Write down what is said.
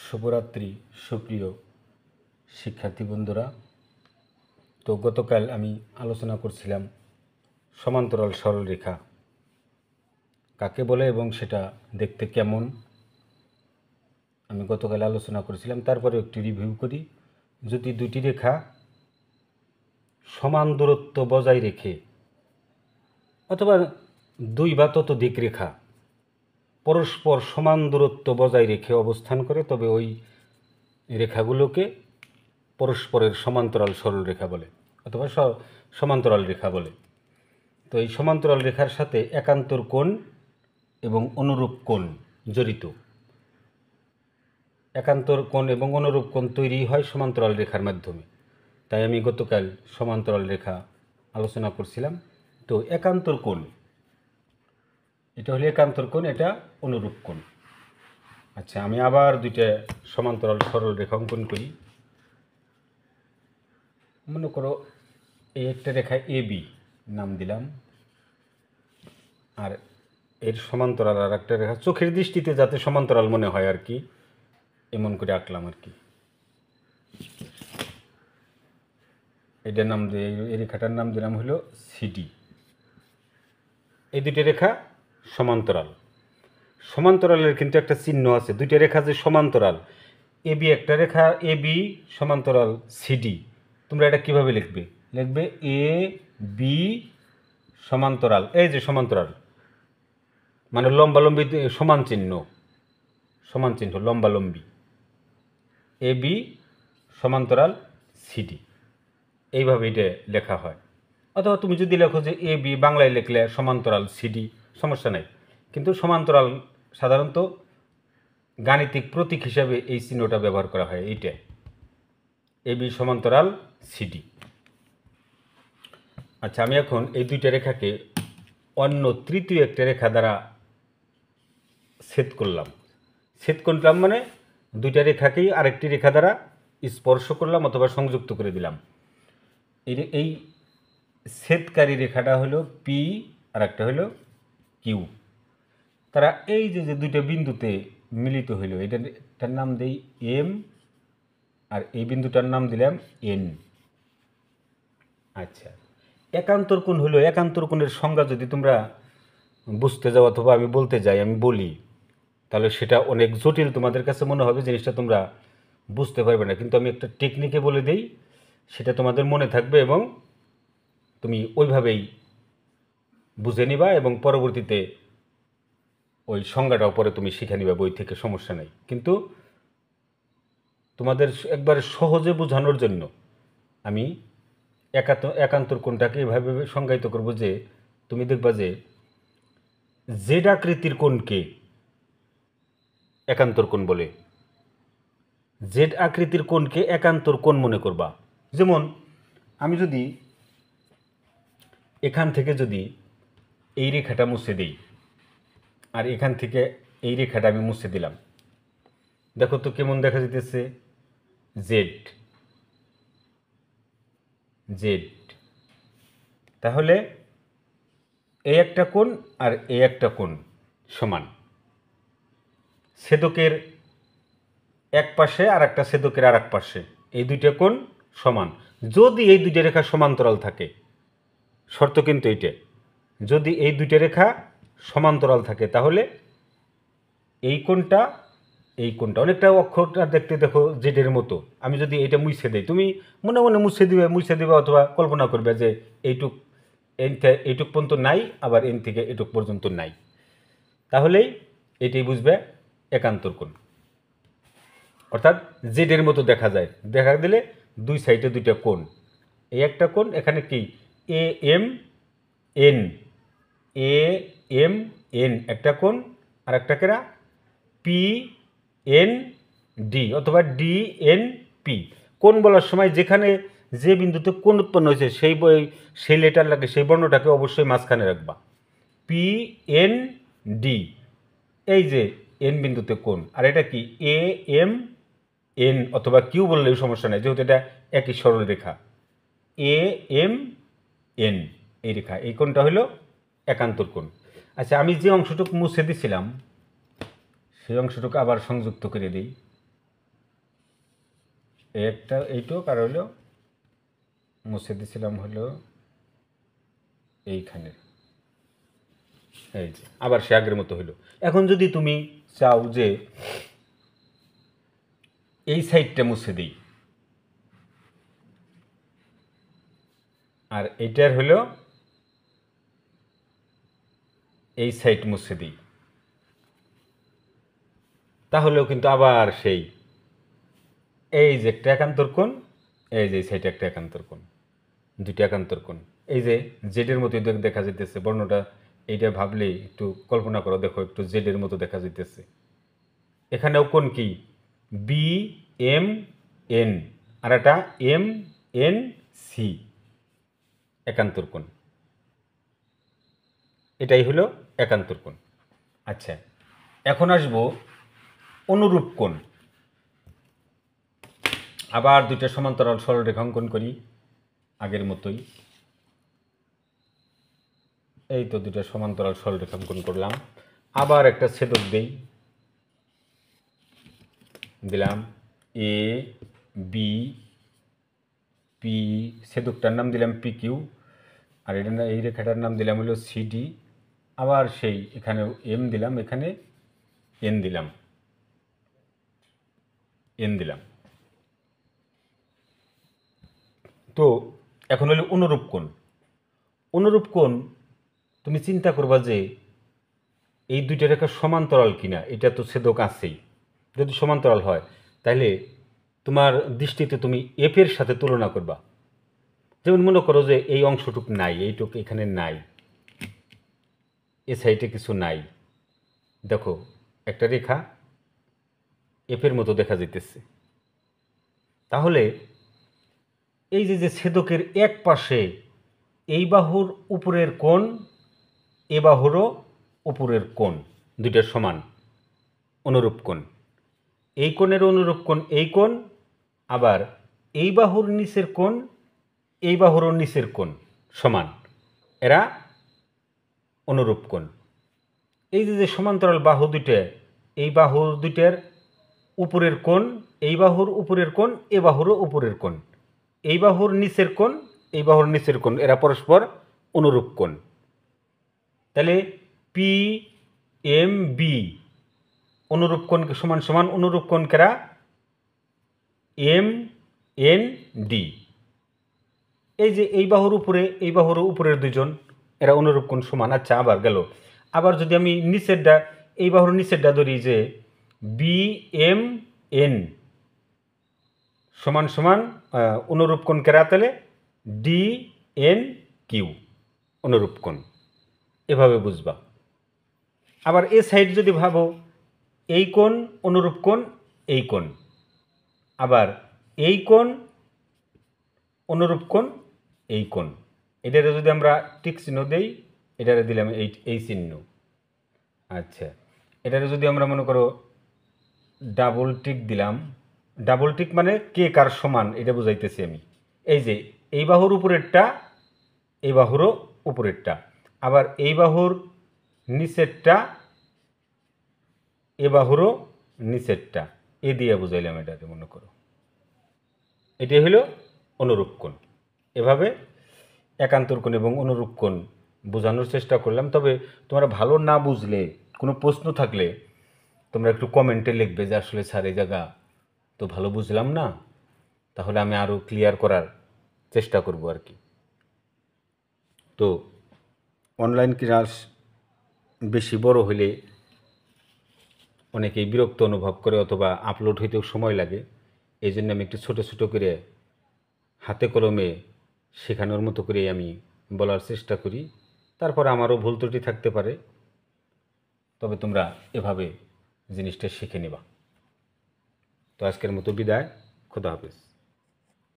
শুভরাত্রি সুপ্রিয় শিক্ষার্থী বন্ধুরা। তো গতকাল আমি আলোচনা করছিলাম সমান্তরাল সরলরেখা কাকে বলে এবং সেটা দেখতে কেমন। আমি গতকাল আলোচনা করেছিলাম, তারপরে একটি রিভিউ করি। যদি দুটি রেখা সমান দূরত্ব বজায় রেখে অথবা দুই বা ততোধিক রেখা পরস্পর সমান দূরত্ব বজায় রেখে অবস্থান করে, তবে ওই রেখাগুলোকে পরস্পরের সমান্তরাল সরলরেখা বলে অথবা সমান্তরাল রেখা বলে। তো এই সমান্তরাল রেখার সাথে একান্তর কোণ এবং অনুরূপ কোণ জড়িত। একান্তর কোণ এবং অনুরূপ কোণ তৈরি হয় সমান্তরাল রেখার মাধ্যমে। তাই আমি গতকাল সমান্তরাল রেখা আলোচনা করছিলাম। তো একান্তর কোণ, এটা হলো একান্তর কোণ, এটা অনুরূপ কোণ। আচ্ছা, আমি আবার দুইটা সমান্তরাল সরল রেখা অঙ্কন করি। মনে করো এই একটা রেখা এ বি নাম দিলাম, আর এর সমান্তরাল আর একটা রেখা চোখের দৃষ্টিতে যাতে সমান্তরাল মনে হয় আর কি, এমন করে আঁকলাম আর কি। এটার নাম দিয়ে এই রেখাটার নাম দিলাম হলো সিডি। এই দুটি রেখা সমান্তরাল। সমান্তরালের কিন্তু একটা চিহ্ন আছে। দুইটা রেখা যে সমান্তরাল, এ বি একটা রেখা এ বি সমান্তরাল সিডি, তোমরা এটা কিভাবে লিখবে? লিখবে এ বি সমান্তরাল, এই যে সমান্তরাল মানে লম্বালম্বি সমান চিহ্ন, সমান চিহ্ন লম্বালম্বি, এ বি সমান্তরাল সিডি, এইভাবে এটা লেখা হয়। অথবা তুমি যদি লেখো যে এ বি, বাংলায় লিখলে সমান্তরাল সিডি, সমস্যা নেই। কিন্তু সমান্তরাল সাধারণত গাণিতিক প্রতীক হিসাবে এই চিহ্নটা ব্যবহার করা হয়, এইটা এ বি সমান্তরাল সিডি। আচ্ছা, আমি এখন এই দুইটা রেখাকে অন্য তৃতীয় একটা রেখা দ্বারা ছেদ করলাম। ছেদ করলাম মানে দুইটা রেখাকেই আরেকটি রেখা দ্বারা স্পর্শ করলাম অথবা সংযুক্ত করে দিলাম। এই ছেদকারী রেখাটা হলো পি আর একটা হলো কিউ। তারা এই যে দুইটা বিন্দুতে মিলিত হইল, এটার নাম দেই এম, আর এই বিন্দুটার নাম দিলাম এন। আচ্ছা, একান্তর কোণ হলো, একান্তর কোণের সংজ্ঞা যদি তোমরা বুঝতে যাও অথবা আমি বলতে যাই, আমি বলি, তাহলে সেটা অনেক জটিল তোমাদের কাছে মনে হবে, জিনিসটা তোমরা বুঝতে পারবে না। কিন্তু আমি একটা টেকনিকে বলে দিই, সেটা তোমাদের মনে থাকবে এবং তুমি ওইভাবেই বুঝে নিবা এবং পরবর্তীতে ওই সংজ্ঞাটাও পরে তুমি শিখে নিবা বই থেকে, সমস্যা নেই। কিন্তু তোমাদের একবারে সহজে বোঝানোর জন্য আমি একান্তর কোণটাকে এভাবে সংজ্ঞায়িত করব যে তুমি দেখবা যে জেড আকৃতির কোণকে একান্তর কোণ বলে। জেড আকৃতির কোণকে একান্তর কোণ মনে করবা। যেমন আমি যদি এখান থেকে যদি এই রেখাটা মুছে দিই আর এখান থেকে এই রেখাটা আমি মুছে দিলাম, দেখো তো কেমন দেখা যেতেছে? Z Z. তাহলে এই একটা কোণ আর এই একটা কোণ সমান। ছেদকের এক পাশে আর একটা ছেদকের আর এক পাশে এই দুইটা কোণ সমান যদি এই দুইটা রেখা সমান্তরাল থাকে। শর্ত কিন্তু এইটা, যদি এই দুইটা রেখা সমান্তরাল থাকে তাহলে এই কোণটা এই কোণটা, অনেকটা অক্ষরটা দেখতে দেখো জেডের মতো। আমি যদি এটা মুছে দেই, তুমি মনে মনে মুছে দিবে অথবা কল্পনা করবে যে এইটুক এইটুক পর্যন্ত নাই, আবার এন থেকে এটুক পর্যন্ত নাই, তাহলেই এটাই বুঝবে একান্তর কোণ। অর্থাৎ জেডের মতো দেখা যায়, দেখা দিলে দুই সাইডে দুইটা কোণ, এই একটা কোণ, এখানে কি A M N, A M N একটা কোণ, আর একটা কেরা পি এন ডি অথবা ডি এন পি। কোণ বলার সময় যেখানে যে বিন্দুতে কোণ উৎপন্ন হয়েছে সেই লেটার লাগে, সেই বর্ণটাকে অবশ্যই মাঝখানে রাখবা। পি এন ডি, এই যে এন বিন্দুতে কোণ, আর এটা কি এ এম এন অথবা কিউ বললেও সমস্যা নেই, যেহেতু এটা একই সরল রেখা। এ এম এন এই রেখা, এই কোণটা হলো একান্তর কোণ। আচ্ছা, আমি যে অংশটুকু মুছে দিছিলাম সেই অংশটুকু আবার সংযুক্ত করে দিই। এই একটা এইটুক আর হলো মুছে দিছিলাম হলো এইখানে, এই যে আবার সে আগের মতো হইলো। এখন যদি তুমি চাও যে এই সাইডটা মুছে দিই, আর এইটার হলো এই সাইড মুছে দিই, তাহলেও কিন্তু আবার সেই এই যে একটা একান্তর কোণ, এই যে এই সাইডে একটা একান্তর কোণ, দুইটা একান্তর কোণ, এই যে জেডের মতো দেখা যাইতেছে বর্ণটা। এইটা ভাবলেই একটু কল্পনা করো, দেখো একটু জেডের মতো দেখা যাইতেছে। এখানেও কোণ কি বি এম এন, আর একটা এম এন সি, একান্তর কোণ। এটাই হলো একান্তর কোণ। আচ্ছা, এখন আসবো অনুরূপ কোণ। আবার দুইটা সমান্তরাল সরলরেখা অঙ্কন করি আগের মতোই। এই তো দুইটা সমান্তরাল সরলরেখা অঙ্কন করলাম। আবার একটা ছেদক দেই, দিলাম এ বি পি, ছেদকটার নাম দিলাম পি কিউ, আর এটা এই রেখাটার নাম দিলাম হলো সিডি। আবার সেই এখানে এম দিলাম, এখানে এন দিলাম, এন দিলাম। তো এখন হলো অনুরূপ কোণ। অনুরূপ কোণ তুমি চিন্তা করবা যে এই দুইটা রেখা সমান্তরাল কিনা, এটা তো ছেদক আছেই। যদি সমান্তরাল হয় তাহলে তোমার দৃষ্টিতে তুমি এফের সাথে তুলনা করবা। যেমন মনে করো যে এই অংশটুক নাই, এইটুক এখানে নাই, এ সাইডে কিছু নাই, দেখো একটা রেখা এফের মতো দেখা যাইতেছে। তাহলে এই যে যে ছেদকের এক পাশে এই বাহুর উপরের কোণ, এ বাহুরও উপরের কোণ, দুইটা সমান, অনুরূপ কোণ। এই কোণের অনুরূপ কোণ এই কোণ, আবার এই বাহুর নিচের কোণ এই বাহুরও নিচের কোণ সমান, এরা অনুরূপ কোণ। এই যে যে সমান্তরাল বাহু দুইটা, এই বাহু দুইটার উপরের কোণ, এই বাহুর উপরের কোণ এ বাহুরও উপরের কোণ, এই বাহুর নিচের কোণ এই বাহুর নিচের কোণ, এরা পরস্পর অনুরূপ কোণ। তাহলে পি এম বি অনুরূপ কোণ সমান সমান অনুরূপ কোণ কারা এম এন ডি। এই যে এই বাহুর উপরে এই বাহুর উপরের দুজন, এরা অনুরূপ কোণ সমান। আচ্ছা, আবার গেল, আবার যদি আমি নিচেরটা এই বাহুর নিচেরটা ধরি যে বি এম এন সমান সমান অনুরূপ কোণ কারা, তাহলে ডি এন কিউ অনুরূপ কোণ, এভাবে বুঝবা। আবার এ সাইড যদি ভাবো এই কোণ অনুরূপ কোণ এই কোণ, আবার এই কোণ অনুরূপ কোণ এই কোণ। এটারে যদি আমরা টিক চিহ্ন দেই, এটারে দিলাম এই চিহ্ন। আচ্ছা, এটারে যদি আমরা মনে করো ডাবল টিক দিলাম, ডাবল টিক মানে কে কার সমান এটা বুঝাইতেছি আমি। এই যে এই বাহুর উপরেরটা এই বাহুরও উপরেরটা, আবার এই বাহুর নিচেরটা এ বাহুরও নিচেরটা, এ দিয়ে বুঝাইলাম এটাকে মনে করো। এটাই হলো অনুরূপ কোণ। এভাবে একান্তর কোণ এবং অনুরূপ কোণ বোঝানোর চেষ্টা করলাম। তবে তোমরা ভালো না বুঝলে, কোনো প্রশ্ন থাকলে তোমরা একটু কমেন্টে লিখবে যে আসলে স্যার এই জায়গা তো ভালো বুঝলাম না, তাহলে আমি আরও ক্লিয়ার করার চেষ্টা করব আর কি। তো অনলাইন ক্লাস বেশি বড় হলে অনেকেই বিরক্ত অনুভব করে অথবা আপলোড হইতেও সময় লাগে। এই জন্য আমি একটু ছোটো ছোটো করে হাতে কলমে শেখানোর মতো করে আমি বলার চেষ্টা করি। তারপর আমারও ভুল ত্রুটি থাকতে পারে, তবে তোমরা এভাবে জিনিসটা শিখে নেবা। তো আজকের মতো বিদায়, খোদা হাফেজ।